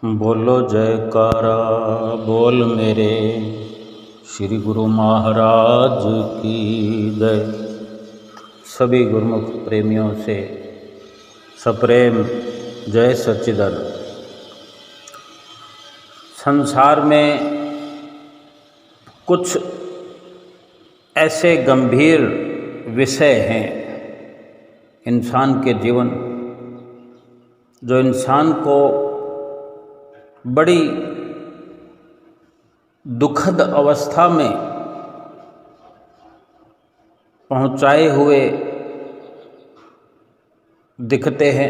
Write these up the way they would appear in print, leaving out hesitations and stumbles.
बोलो जयकारा बोल मेरे श्री गुरु महाराज की जय। सभी गुरुमुख प्रेमियों से सप्रेम जय सच्चिदानंद। संसार में कुछ ऐसे गंभीर विषय हैं इंसान के जीवन, जो इंसान को बड़ी दुखद अवस्था में पहुंचाए हुए दिखते हैं।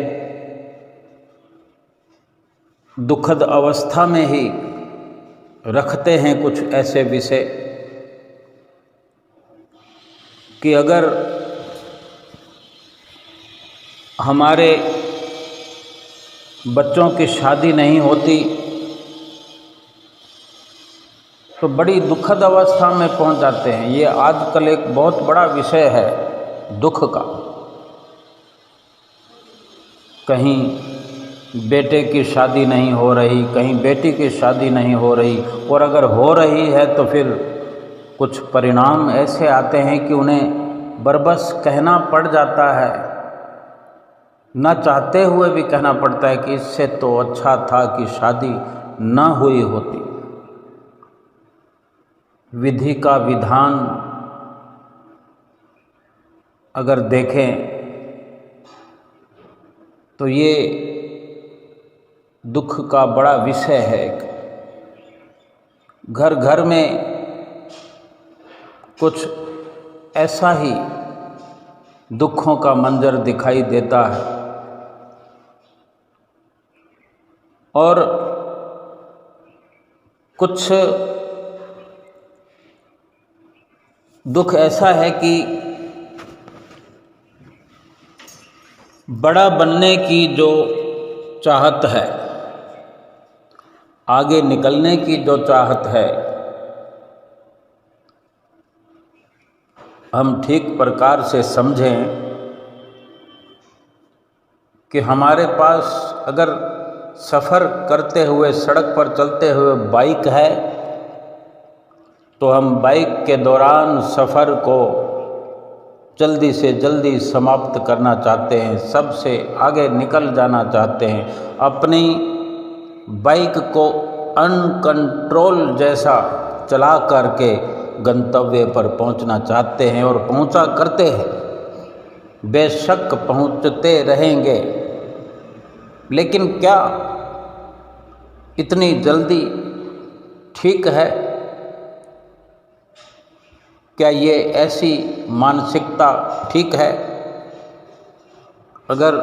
दुखद अवस्था में ही रखते हैं कुछ ऐसे विषय कि अगर हमारे बच्चों की शादी नहीं होती तो बड़ी दुखद अवस्था में पहुंच जाते हैं। ये आजकल एक बहुत बड़ा विषय है दुख का। कहीं बेटे की शादी नहीं हो रही, कहीं बेटी की शादी नहीं हो रही, और अगर हो रही है तो फिर कुछ परिणाम ऐसे आते हैं कि उन्हें बरबस कहना पड़ जाता है, न चाहते हुए भी कहना पड़ता है कि इससे तो अच्छा था कि शादी न हुई होती। विधि का विधान अगर देखें तो ये दुख का बड़ा विषय है। घर घर में कुछ ऐसा ही दुखों का मंजर दिखाई देता है, और कुछ दुख ऐसा है कि बड़ा बनने की जो चाहत है, आगे निकलने की जो चाहत है, हम ठीक प्रकार से समझें कि हमारे पास अगर सफ़र करते हुए, सड़क पर चलते हुए बाइक है तो हम बाइक के दौरान सफ़र को जल्दी से जल्दी समाप्त करना चाहते हैं, सबसे आगे निकल जाना चाहते हैं, अपनी बाइक को अनकंट्रोल जैसा चला करके गंतव्य पर पहुंचना चाहते हैं और पहुंचा करते हैं। बेशक पहुंचते रहेंगे, लेकिन क्या इतनी जल्दी ठीक है? क्या ये ऐसी मानसिकता ठीक है? अगर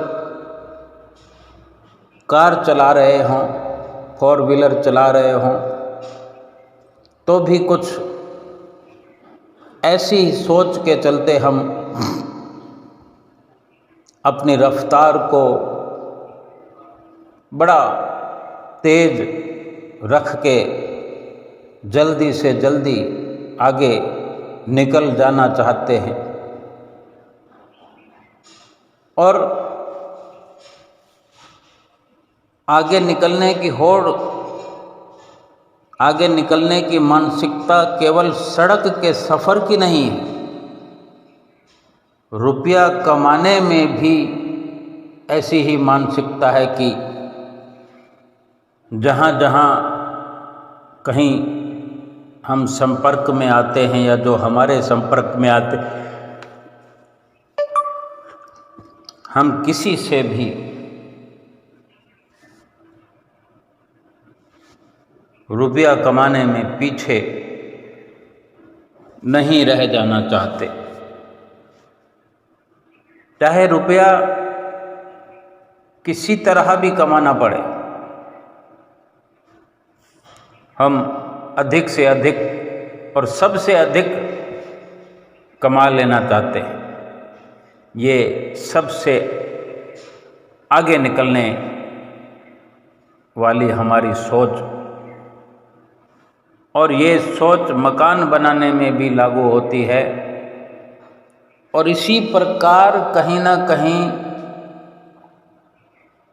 कार चला रहे हों, फोर व्हीलर चला रहे हों, तो भी कुछ ऐसी सोच के चलते हम अपनी रफ्तार को बड़ा तेज रख के जल्दी से जल्दी आगे निकल जाना चाहते हैं, और आगे निकलने की होड़, आगे निकलने की मानसिकता केवल सड़क के सफ़र की नहीं है, रुपया कमाने में भी ऐसी ही मानसिकता है कि जहाँ जहाँ कहीं हम संपर्क में आते हैं या जो हमारे संपर्क में आते, हम किसी से भी रुपया कमाने में पीछे नहीं रह जाना चाहते। चाहे रुपया किसी तरह भी कमाना पड़े, हम अधिक से अधिक और सबसे अधिक कमा लेना चाहते हैं। ये सबसे आगे निकलने वाली हमारी सोच, और ये सोच मकान बनाने में भी लागू होती है, और इसी प्रकार कहीं ना कहीं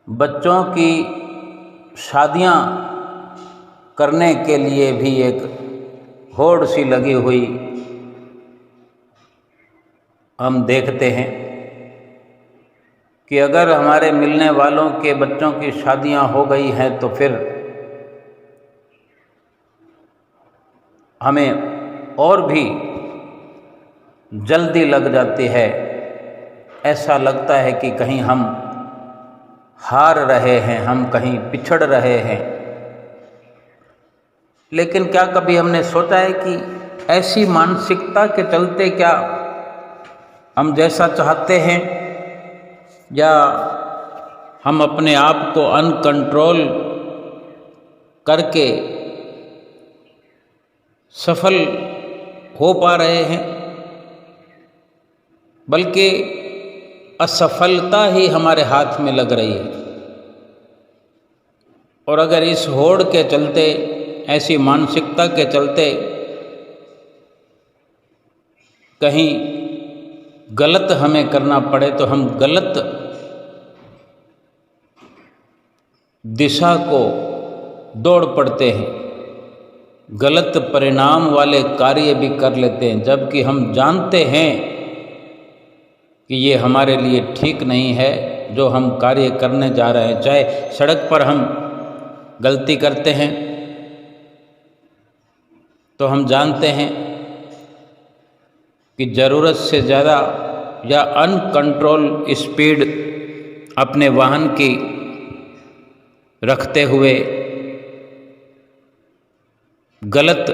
बच्चों की शादियां करने के लिए भी एक होड़ सी लगी हुई हम देखते हैं कि अगर हमारे मिलने वालों के बच्चों की शादियां हो गई हैं तो फिर हमें और भी जल्दी लग जाती है। ऐसा लगता है कि कहीं हम हार रहे हैं, हम कहीं पिछड़ रहे हैं। लेकिन क्या कभी हमने सोचा है कि ऐसी मानसिकता के चलते क्या हम जैसा चाहते हैं या हम अपने आप को अनकंट्रोल करके सफल हो पा रहे हैं, बल्कि असफलता ही हमारे हाथ में लग रही है। और अगर इस होड़ के चलते, ऐसी मानसिकता के चलते कहीं गलत हमें करना पड़े तो हम गलत दिशा को दौड़ पड़ते हैं, गलत परिणाम वाले कार्य भी कर लेते हैं, जबकि हम जानते हैं कि ये हमारे लिए ठीक नहीं है जो हम कार्य करने जा रहे हैं। चाहे सड़क पर हम गलती करते हैं तो हम जानते हैं कि ज़रूरत से ज़्यादा या अनकंट्रोल स्पीड अपने वाहन की रखते हुए गलत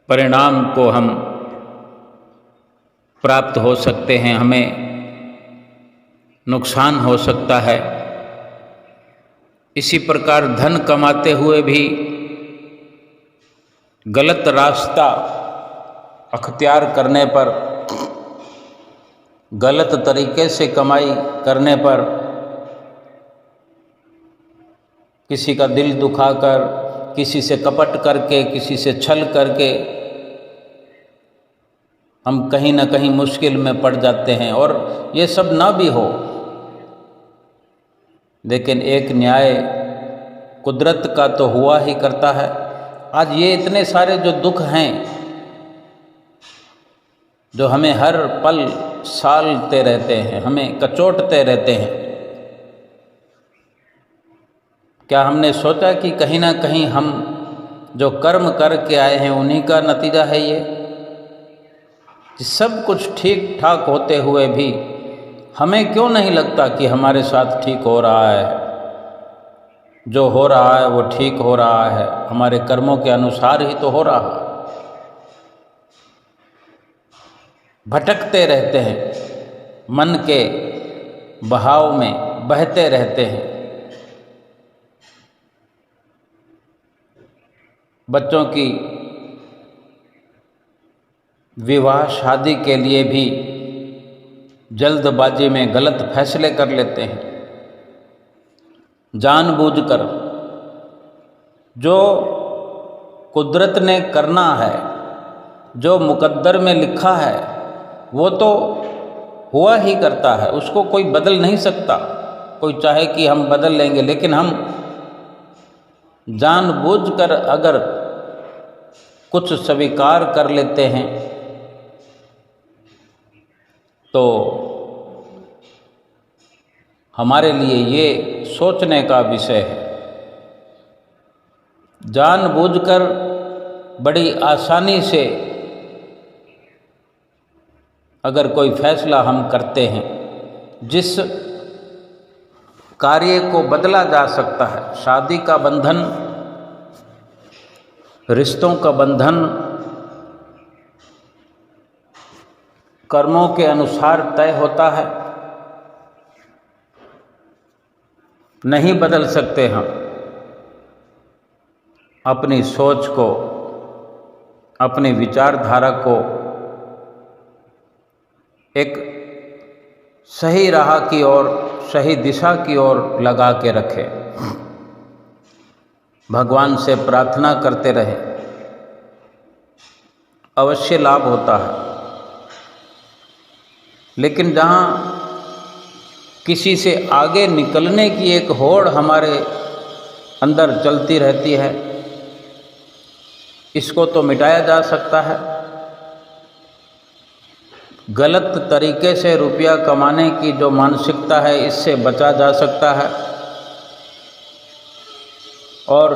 परिणाम को हम प्राप्त हो सकते हैं, हमें नुकसान हो सकता है। इसी प्रकार धन कमाते हुए भी गलत रास्ता अख्तियार करने पर, गलत तरीके से कमाई करने पर, किसी का दिल दुखाकर, किसी से कपट करके, किसी से छल करके हम कहीं ना कहीं मुश्किल में पड़ जाते हैं। और ये सब ना भी हो, लेकिन एक न्याय कुदरत का तो हुआ ही करता है। आज ये इतने सारे जो दुख हैं जो हमें हर पल सालते रहते हैं, हमें कचोटते रहते हैं, क्या हमने सोचा कि कहीं ना कहीं हम जो कर्म करके आए हैं उन्हीं का नतीजा है ये? कि सब कुछ ठीक ठाक होते हुए भी हमें क्यों नहीं लगता कि हमारे साथ ठीक हो रहा है, जो हो रहा है वो ठीक हो रहा है, हमारे कर्मों के अनुसार ही तो हो रहा है। भटकते रहते हैं, मन के बहाव में बहते रहते हैं। बच्चों की विवाह शादी के लिए भी जल्दबाजी में गलत फैसले कर लेते हैं, जानबूझकर। जो कुदरत ने करना है, जो मुकद्दर में लिखा है, वो तो हुआ ही करता है, उसको कोई बदल नहीं सकता। कोई चाहे कि हम बदल लेंगे, लेकिन हम जानबूझकर अगर कुछ स्वीकार कर लेते हैं तो हमारे लिए ये सोचने का विषय है। जानबूझकर बड़ी आसानी से अगर कोई फैसला हम करते हैं, जिस कार्य को बदला जा सकता है, शादी का बंधन, रिश्तों का बंधन कर्मों के अनुसार तय होता है, नहीं बदल सकते हम अपनी सोच को, अपनी विचारधारा को एक सही राह की ओर, सही दिशा की ओर लगा के रखें, भगवान से प्रार्थना करते रहे, अवश्य लाभ होता है। लेकिन जहाँ किसी से आगे निकलने की एक होड़ हमारे अंदर चलती रहती है, इसको तो मिटाया जा सकता है। गलत तरीके से रुपया कमाने की जो मानसिकता है, इससे बचा जा सकता है। और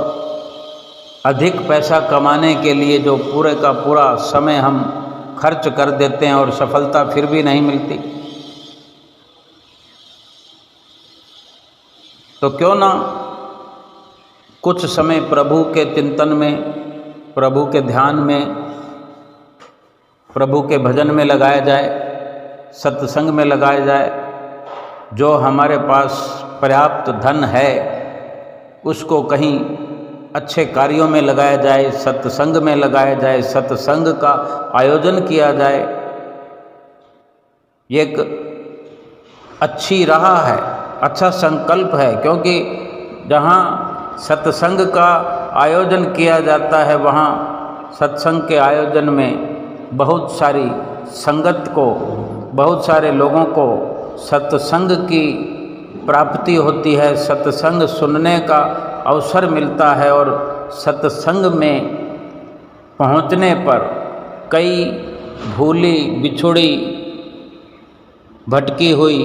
अधिक पैसा कमाने के लिए जो पूरे का पूरा समय हम खर्च कर देते हैं और सफलता फिर भी नहीं मिलती, तो क्यों ना कुछ समय प्रभु के चिंतन में, प्रभु के ध्यान में, प्रभु के भजन में लगाया जाए, सत्संग में लगाया जाए। जो हमारे पास पर्याप्त धन है उसको कहीं अच्छे कार्यों में लगाया जाए, सत्संग में लगाया जाए, सत्संग का आयोजन किया जाए। ये एक अच्छी राह है, अच्छा संकल्प है, क्योंकि जहाँ सत्संग का आयोजन किया जाता है वहाँ सत्संग के आयोजन में बहुत सारी संगत को, बहुत सारे लोगों को सत्संग की प्राप्ति होती है, सत्संग सुनने का अवसर मिलता है। और सत्संग में पहुँचने पर कई भूली बिछुड़ी भटकी हुई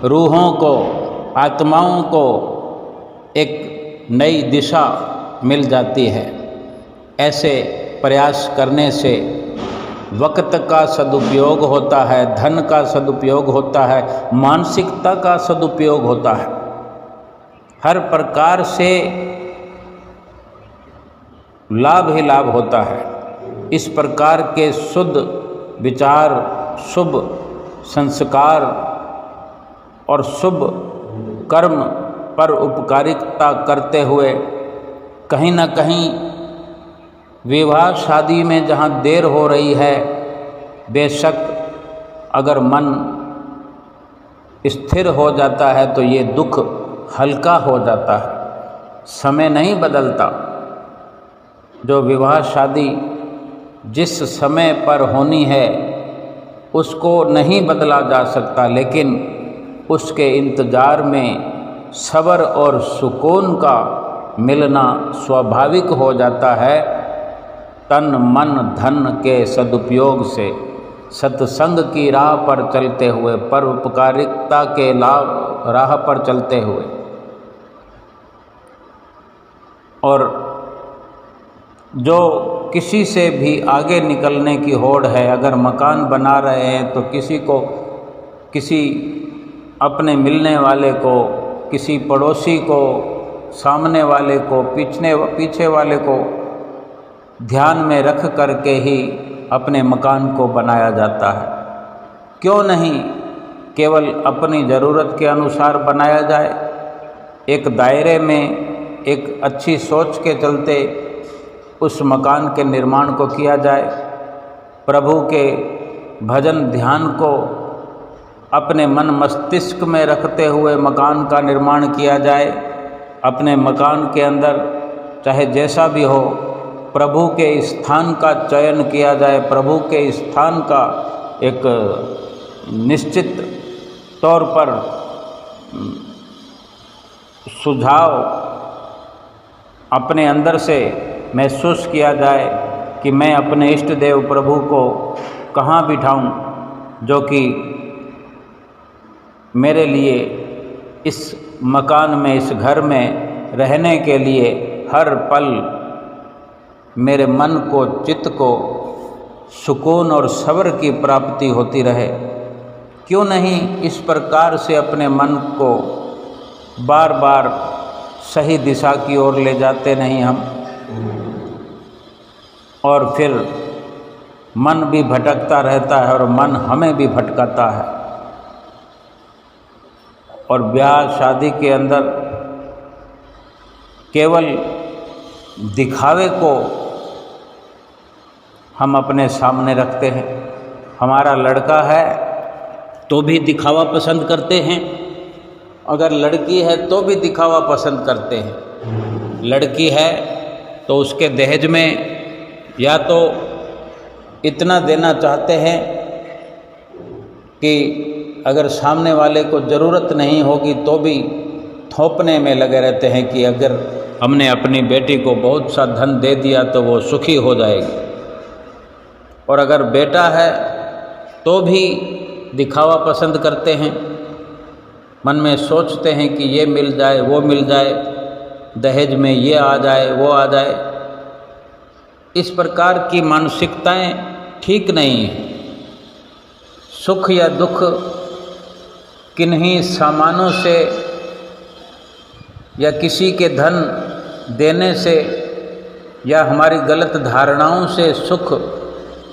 रूहों को, आत्माओं को एक नई दिशा मिल जाती है। ऐसे प्रयास करने से वक्त का सदुपयोग होता है, धन का सदुपयोग होता है, मानसिकता का सदुपयोग होता है। हर प्रकार से लाभ ही लाभ होता है। इस प्रकार के शुद्ध विचार, शुभ संस्कार और शुभ कर्म पर उपकारिता करते हुए कहीं ना कहीं विवाह शादी में जहाँ देर हो रही है, बेशक अगर मन स्थिर हो जाता है तो ये दुख हल्का हो जाता है। समय नहीं बदलता। जो विवाह शादी जिस समय पर होनी है उसको नहीं बदला जा सकता, लेकिन उसके इंतज़ार में सब्र और सुकून का मिलना स्वाभाविक हो जाता है। तन मन धन के सदुपयोग से सत्संग की राह पर चलते हुए, परोपकारिता के राह पर चलते हुए, और जो किसी से भी आगे निकलने की होड़ है, अगर मकान बना रहे हैं तो किसी को, किसी अपने मिलने वाले को, किसी पड़ोसी को, सामने वाले को, पीछे वाले को ध्यान में रख करके ही अपने मकान को बनाया जाता है। क्यों नहीं केवल अपनी ज़रूरत के अनुसार बनाया जाए, एक दायरे में एक अच्छी सोच के चलते उस मकान के निर्माण को किया जाए। प्रभु के भजन ध्यान को अपने मन मस्तिष्क में रखते हुए मकान का निर्माण किया जाए। अपने मकान के अंदर चाहे जैसा भी हो, प्रभु के स्थान का चयन किया जाए, प्रभु के स्थान का एक निश्चित तौर पर सुझाव अपने अंदर से महसूस किया जाए कि मैं अपने इष्ट देव प्रभु को कहाँ बिठाऊं, जो कि मेरे लिए इस मकान में, इस घर में रहने के लिए हर पल मेरे मन को, चित्त को सुकून और सब्र की प्राप्ति होती रहे। क्यों नहीं इस प्रकार से अपने मन को बार बार सही दिशा की ओर ले जाते नहीं हम, और फिर मन भी भटकता रहता है और मन हमें भी भटकाता है। और ब्याह शादी के अंदर केवल दिखावे को हम अपने सामने रखते हैं। हमारा लड़का है तो भी दिखावा पसंद करते हैं, अगर लड़की है तो भी दिखावा पसंद करते हैं। लड़की है तो उसके दहेज में या तो इतना देना चाहते हैं कि अगर सामने वाले को ज़रूरत नहीं होगी तो भी थोपने में लगे रहते हैं कि अगर हमने अपनी बेटी को बहुत सा धन दे दिया तो वो सुखी हो जाएगी, और अगर बेटा है तो भी दिखावा पसंद करते हैं, मन में सोचते हैं कि ये मिल जाए वो मिल जाए, दहेज में ये आ जाए वो आ जाए। इस प्रकार की मानसिकताएं ठीक नहीं हैं। सुख या दुख किन्हीं सामानों से या किसी के धन देने से या हमारी गलत धारणाओं से सुख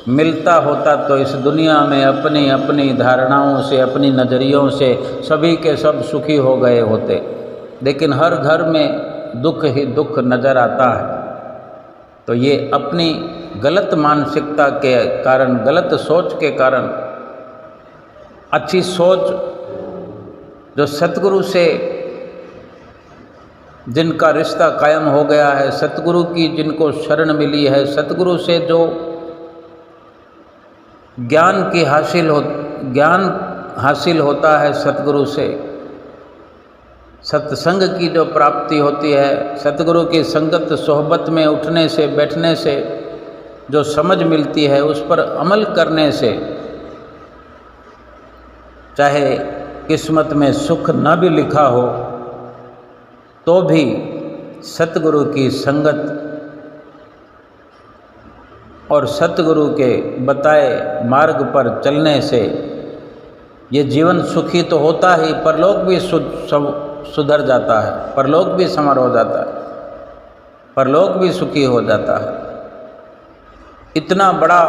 मिलता होता तो इस दुनिया में अपनी अपनी धारणाओं से, अपनी नज़रियों से सभी के सब सुखी हो गए होते। लेकिन हर घर में दुख ही दुख नज़र आता है। तो ये अपनी गलत मानसिकता के कारण, गलत सोच के कारण, अच्छी सोच जो सतगुरु से जिनका रिश्ता कायम हो गया है, सतगुरु की जिनको शरण मिली है, सतगुरु से जो ज्ञान हासिल होता है, सतगुरु से सत्संग की जो प्राप्ति होती है, सतगुरु की संगत सोहबत में उठने से बैठने से जो समझ मिलती है, उस पर अमल करने से चाहे किस्मत में सुख न भी लिखा हो तो भी सतगुरु की संगत और सतगुरु के बताए मार्ग पर चलने से ये जीवन सुखी तो होता ही, परलोक भी सुधर जाता है, परलोक भी समर हो जाता है, परलोक भी सुखी हो जाता है। इतना बड़ा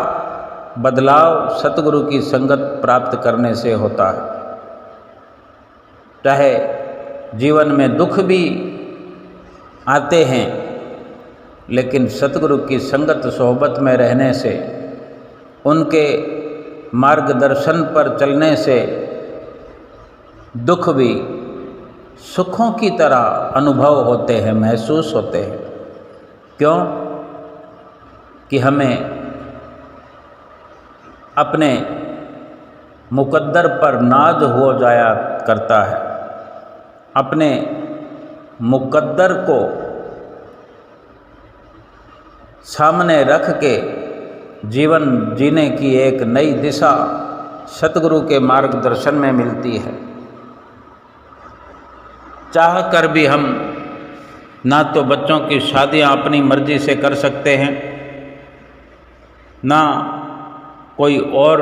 बदलाव सतगुरु की संगत प्राप्त करने से होता है। चाहे जीवन में दुख भी आते हैं, लेकिन सतगुरु की संगत सोहबत में रहने से, उनके मार्गदर्शन पर चलने से दुख भी सुखों की तरह अनुभव होते हैं, महसूस होते हैं। क्यों? कि हमें अपने मुकद्दर पर नाज हो जाया करता है। अपने मुकद्दर को सामने रख के जीवन जीने की एक नई दिशा सतगुरु के मार्गदर्शन में मिलती है। चाह कर भी हम ना तो बच्चों की शादियां अपनी मर्जी से कर सकते हैं, ना कोई और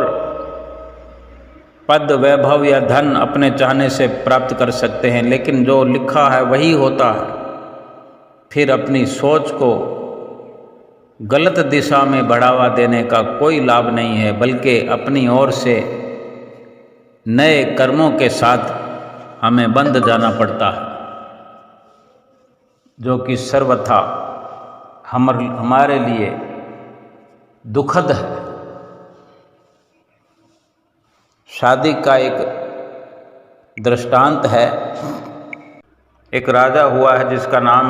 पद वैभव या धन अपने चाहने से प्राप्त कर सकते हैं, लेकिन जो लिखा है वही होता है। फिर अपनी सोच को गलत दिशा में बढ़ावा देने का कोई लाभ नहीं है, बल्कि अपनी ओर से नए कर्मों के साथ हमें बंध जाना पड़ता है, जो कि सर्वथा हमारे लिए दुखद है। शादी का एक दृष्टांत है। एक राजा हुआ है जिसका नाम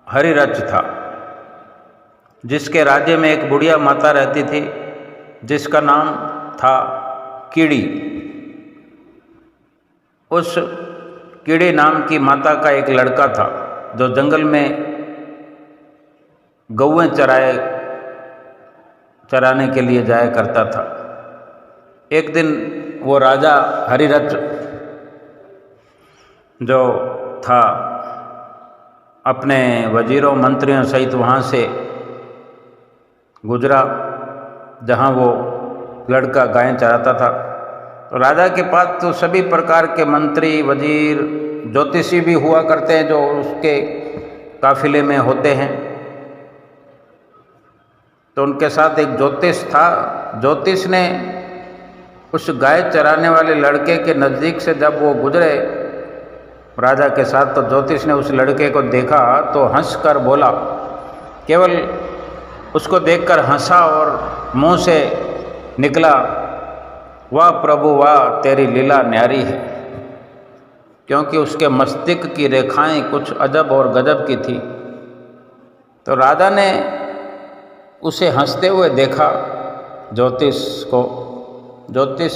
हरिरच था, जिसके राज्य में एक बुढ़िया माता रहती थी जिसका नाम था कीड़ी। उस कीड़ी नाम की माता का एक लड़का था जो जंगल में गौएं चराने के लिए जाया करता था। एक दिन वो राजा हरिरच जो था अपने वजीरों मंत्रियों सहित वहाँ से गुजरा जहाँ वो लड़का गायें चराता था। तो राजा के पास तो सभी प्रकार के मंत्री, वजीर, ज्योतिषी भी हुआ करते हैं जो उसके काफिले में होते हैं। तो उनके साथ एक ज्योतिष था। ज्योतिष ने उस गाय चराने वाले लड़के के नज़दीक से जब वो गुजरे राजा के साथ, तो ज्योतिष ने उस लड़के को देखा तो हंस कर बोला, केवल उसको देखकर हंसा और मुंह से निकला, वाह प्रभु वाह, तेरी लीला न्यारी है। क्योंकि उसके मस्तिष्क की रेखाएं कुछ अजब और गजब की थी। तो राजा ने उसे हंसते हुए देखा, ज्योतिष को। ज्योतिष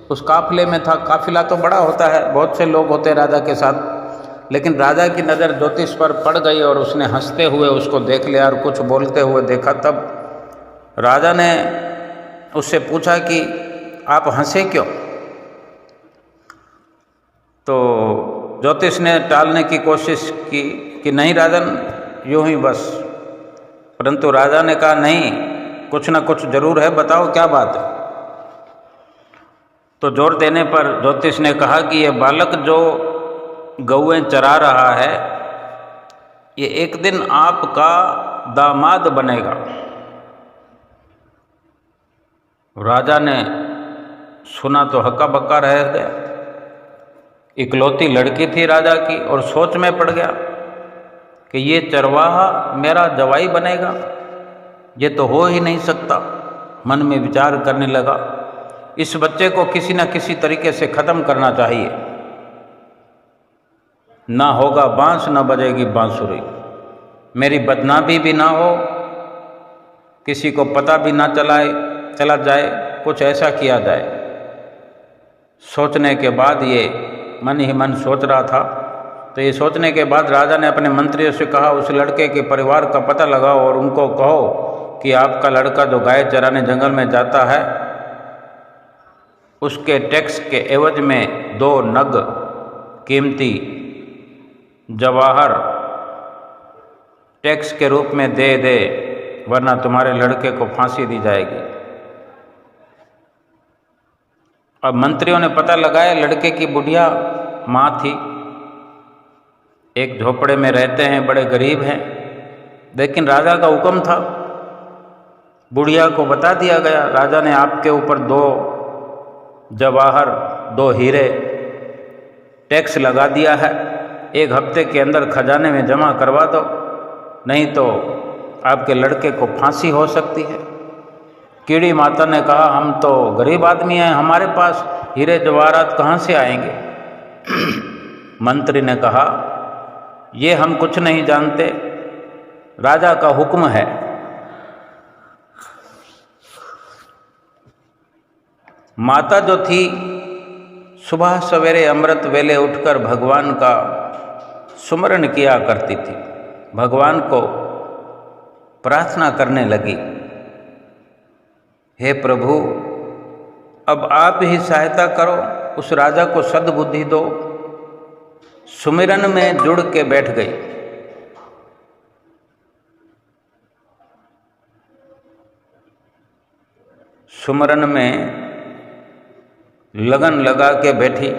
उस काफिले में था। काफिला तो बड़ा होता है, बहुत से लोग होते हैं राजा के साथ। लेकिन राजा की नज़र ज्योतिष पर पड़ गई और उसने हंसते हुए उसको देख लिया और कुछ बोलते हुए देखा। तब राजा ने उससे पूछा कि आप हंसे क्यों? तो ज्योतिष ने टालने की कोशिश की कि नहीं राजन, यूं ही बस। परंतु राजा ने कहा नहीं, कुछ ना कुछ जरूर है, बताओ क्या बात है। तो जोर देने पर ज्योतिष ने कहा कि ये बालक जो गौएं चरा रहा है, ये एक दिन आपका दामाद बनेगा। राजा ने सुना तो हक्का बक्का रह गया। इकलौती लड़की थी राजा की और सोच में पड़ गया कि ये चरवाहा मेरा जवाई बनेगा, ये तो हो ही नहीं सकता। मन में विचार करने लगा, इस बच्चे को किसी न किसी तरीके से ख़त्म करना चाहिए। ना होगा बांस, ना बजेगी बांसुरी, मेरी बदनामी भी ना हो, किसी को पता भी ना चला जाए, कुछ ऐसा किया जाए। सोचने के बाद ये मन ही मन सोच रहा था। तो ये सोचने के बाद राजा ने अपने मंत्रियों से कहा, उस लड़के के परिवार का पता लगाओ और उनको कहो कि आपका लड़का जो गाय चराने जंगल में जाता है, उसके टैक्स के एवज में 2 नग कीमती जवाहर टैक्स के रूप में दे दे, वरना तुम्हारे लड़के को फांसी दी जाएगी। अब मंत्रियों ने पता लगाया, लड़के की बुढ़िया माँ थी, एक झोपड़े में रहते हैं, बड़े गरीब हैं। लेकिन राजा का हुक्म था, बुढ़िया को बता दिया गया, राजा ने आपके ऊपर 2 जवाहर 2 हीरे टैक्स लगा दिया है, 1 हफ्ते के अंदर खजाने में जमा करवा दो, नहीं तो आपके लड़के को फांसी हो सकती है। कीड़ी माता ने कहा, हम तो गरीब आदमी हैं, हमारे पास हीरे जवाहरात कहाँ से आएंगे? मंत्री ने कहा, ये हम कुछ नहीं जानते, राजा का हुक्म है। माता जो थी, सुबह सवेरे अमृत वेले उठकर भगवान का सुमरण किया करती थी, भगवान को प्रार्थना करने लगी, हे प्रभु, अब आप ही सहायता करो, उस राजा को सद्बुद्धि दो। सुमिरन में जुड़ के बैठ गई। सुमरन में लगन लगा के बैठी।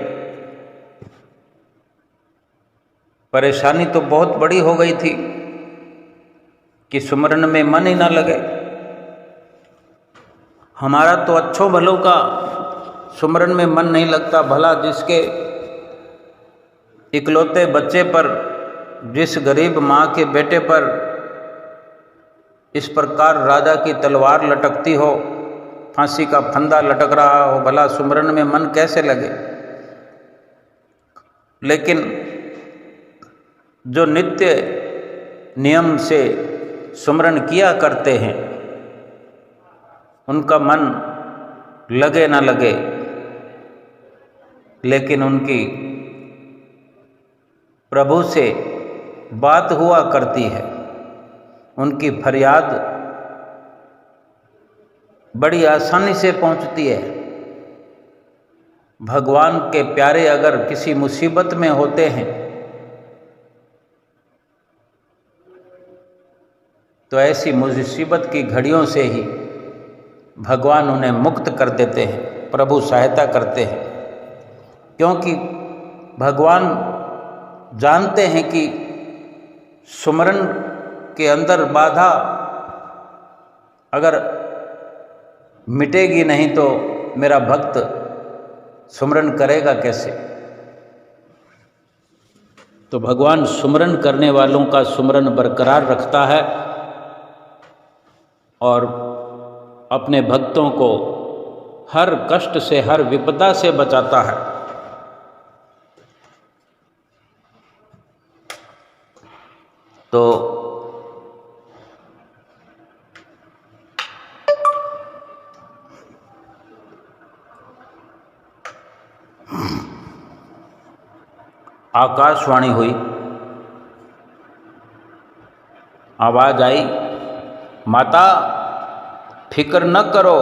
परेशानी तो बहुत बड़ी हो गई थी कि सुमरन में मन ही ना लगे। हमारा तो अच्छों भलों का सुमरन में मन नहीं लगता, भला जिसके इकलौते बच्चे पर, जिस गरीब माँ के बेटे पर इस प्रकार राजा की तलवार लटकती हो, फांसी का फंदा लटक रहा हो, भला सुमरन में मन कैसे लगे? लेकिन जो नित्य नियम से सुमरन किया करते हैं, उनका मन लगे ना लगे, लेकिन उनकी प्रभु से बात हुआ करती है, उनकी फरियाद बड़ी आसानी से पहुंचती है। भगवान के प्यारे अगर किसी मुसीबत में होते हैं तो ऐसी मुसीबत की घड़ियों से ही भगवान उन्हें मुक्त कर देते हैं, प्रभु सहायता करते हैं। क्योंकि भगवान जानते हैं कि सुमरन के अंदर बाधा अगर मिटेगी नहीं तो मेरा भक्त सुमरन करेगा कैसे? तो भगवान सुमरन करने वालों का सुमरन बरकरार रखता है और अपने भक्तों को हर कष्ट से, हर विपदा से बचाता है। तो आकाशवाणी हुई, आवाज आई, माता फिक्र न करो,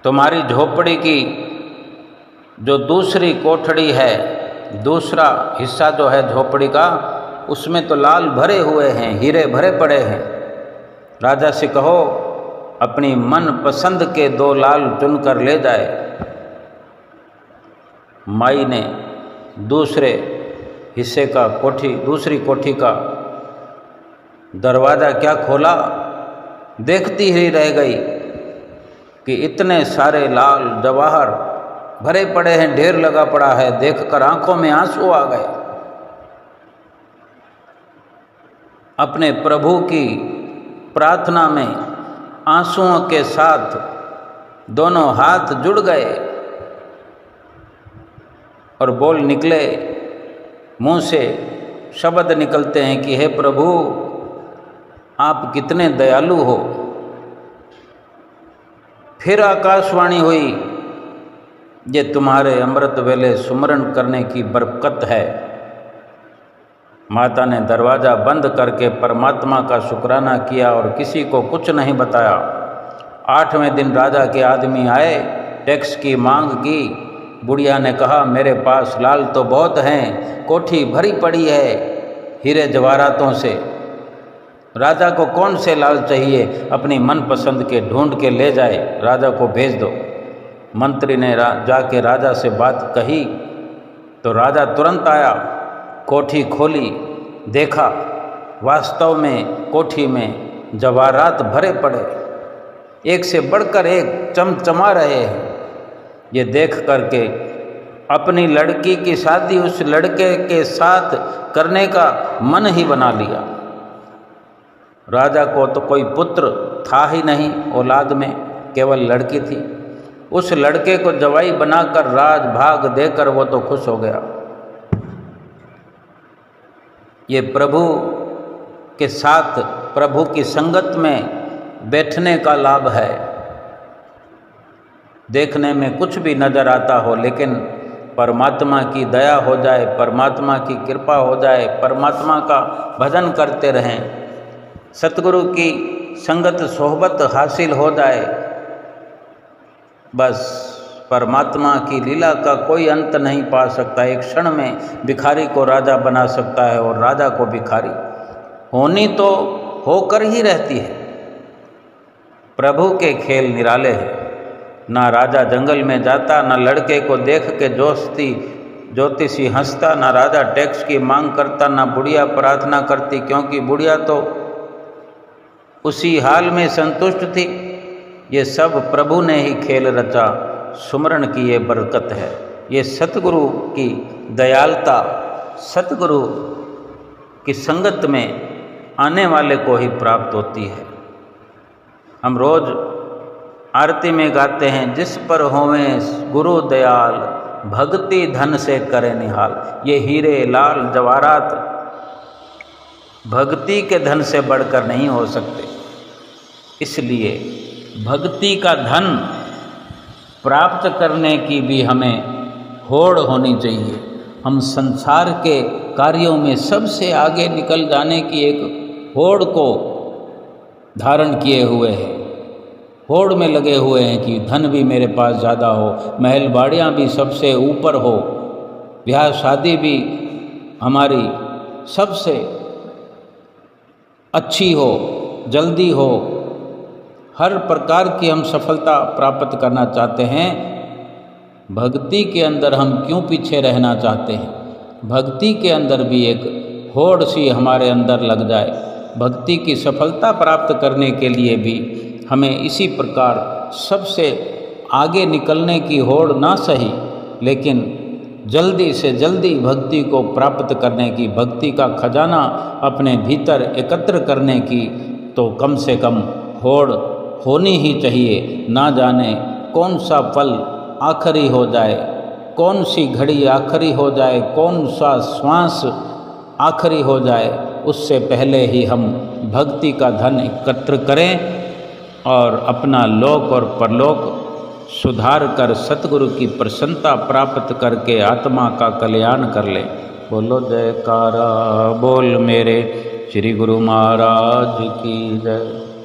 तुम्हारी झोपड़ी की जो दूसरी कोठड़ी है, दूसरा हिस्सा जो है झोपड़ी का, उसमें तो लाल भरे हुए हैं, हीरे भरे पड़े हैं। राजा से कहो अपनी मन पसंद के 2 लाल चुनकर ले जाए। माई ने दूसरे हिस्से का दूसरी कोठी का दरवाज़ा क्या खोला, देखती ही रह गई कि इतने सारे लाल जवाहर भरे पड़े हैं, ढेर लगा पड़ा है। देखकर आंखों में आंसू आ गए। अपने प्रभु की प्रार्थना में आंसुओं के साथ दोनों हाथ जुड़ गए और बोल निकले, मुंह से शब्द निकलते हैं कि हे प्रभु, आप कितने दयालु हो। फिर आकाशवाणी हुई, ये तुम्हारे अमृत वेले सुमरण करने की बरकत है। माता ने दरवाज़ा बंद करके परमात्मा का शुक्राना किया और किसी को कुछ नहीं बताया। 8वें दिन राजा के आदमी आए, टैक्स की मांग की। बुढ़िया ने कहा मेरे पास लाल तो बहुत हैं, कोठी भरी पड़ी है हीरे जवाहरातों से। राजा को कौन से लाल चाहिए, अपनी मनपसंद के ढूंढ के ले जाए, राजा को भेज दो। मंत्री ने जाके राजा से बात कही तो राजा तुरंत आया, कोठी खोली, देखा वास्तव में कोठी में जवाहरात भरे पड़े, एक से बढ़कर एक चमचमा रहे हैं। ये देख करके अपनी लड़की की शादी उस लड़के के साथ करने का मन ही बना लिया। राजा को तो कोई पुत्र था ही नहीं, औलाद में केवल लड़की थी। उस लड़के को जवाई बनाकर राज भाग देकर वो तो खुश हो गया। ये प्रभु के साथ, प्रभु की संगत में बैठने का लाभ है। देखने में कुछ भी नज़र आता हो, लेकिन परमात्मा की दया हो जाए, परमात्मा की कृपा हो जाए, परमात्मा का भजन करते रहें, सतगुरु की संगत सोहबत हासिल हो जाए, बस परमात्मा की लीला का कोई अंत नहीं पा सकता। एक क्षण में भिखारी को राजा बना सकता है और राजा को भिखारी। होनी तो होकर ही रहती है। प्रभु के खेल निराले हैं। ना राजा जंगल में जाता, ना लड़के को देख के ज्योतिषी हंसता, ना राजा टैक्स की मांग करता, ना बुढ़िया प्रार्थना करती, क्योंकि बुढ़िया तो उसी हाल में संतुष्ट थी। ये सब प्रभु ने ही खेल रचा, सुमरण की ये बरकत है। ये सतगुरु की दयालता, सतगुरु की संगत में आने वाले को ही प्राप्त होती है। हम रोज आरती में गाते हैं, जिस पर होवें गुरु दयाल, भक्ति धन से करे निहाल। ये हीरे लाल जवाहरात भक्ति के धन से बढ़कर नहीं हो सकते। इसलिए भक्ति का धन प्राप्त करने की भी हमें होड़ होनी चाहिए। हम संसार के कार्यों में सबसे आगे निकल जाने की एक होड़ को धारण किए हुए हैं, होड़ में लगे हुए हैं कि धन भी मेरे पास ज़्यादा हो, महल बाड़ियाँ भी सबसे ऊपर हो, ब्याह शादी भी हमारी सबसे अच्छी हो, जल्दी हो, हर प्रकार की हम सफलता प्राप्त करना चाहते हैं। भक्ति के अंदर हम क्यों पीछे रहना चाहते हैं? भक्ति के अंदर भी एक होड़ सी हमारे अंदर लग जाए। भक्ति की सफलता प्राप्त करने के लिए भी हमें इसी प्रकार सबसे आगे निकलने की होड़ ना सही, लेकिन जल्दी से जल्दी भक्ति को प्राप्त करने की, भक्ति का खजाना अपने भीतर एकत्र करने की तो कम से कम होड़ होनी ही चाहिए। ना जाने कौन सा पल आखिरी हो जाए, कौन सी घड़ी आखिरी हो जाए, कौन सा श्वास आखिरी हो जाए, उससे पहले ही हम भक्ति का धन एकत्र करें और अपना लोक और परलोक सुधार कर सतगुरु की प्रसन्नता प्राप्त करके आत्मा का कल्याण कर ले। बोलो जयकारा बोल मेरे श्री गुरु महाराज की जय।